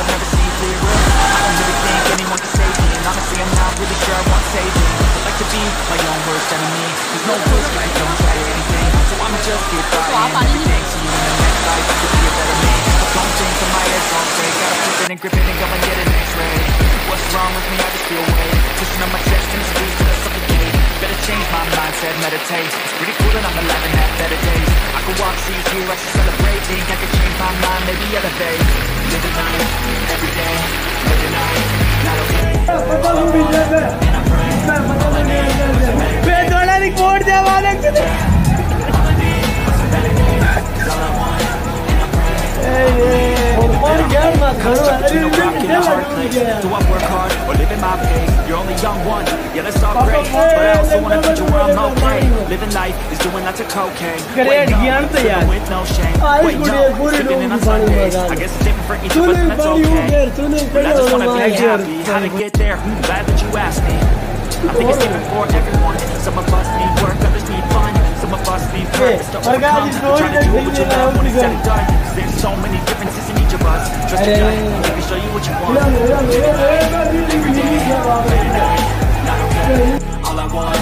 I've never seen clearer. I don't really think anyone can save me, and honestly I'm not really sure I want saving. I like to be my own worst enemy. There's no rules when I don't try anything, so I'ma just keep trying everything. See you in the next life, you could be a better me. Don't think till my head's all straight, gotta flip it and grip it and go and get an x-ray. What's wrong with me? I just feel weight pushing on my chest and it's squeezed till I suffocate. Better change my mindset, meditate. It's pretty cool that I'm alive and have better days. I could walk, see, hear, I should celebrate. Think I could change my mind, maybe elevate. Live the night, every day. Live the night, not okay. And I pray, all I need is a better day. All I need is a better day. It's all I want, and I pray. Stuck between a rock and a hard place. Do I work hard or live in my pace? You're only young one, yeah that's all great, but I also wanna teach you where I'm okay. Living life is doing lots of cocaine. Wait no, living with no shame. Wait no, sleeping in on Sundays. I guess it's different for each of us and that's okay. But I just wanna be happy. How to get there? Glad that you asked me. I think it's different for everyone. Some of us need work, others need fun. Some of us need purpose to overcome. Trying to do what you love when it's said and done. Cause there's so many differences in each of us. Trust your gut, let me show you what you want. Live it right, every day, late at night, not okay. All I want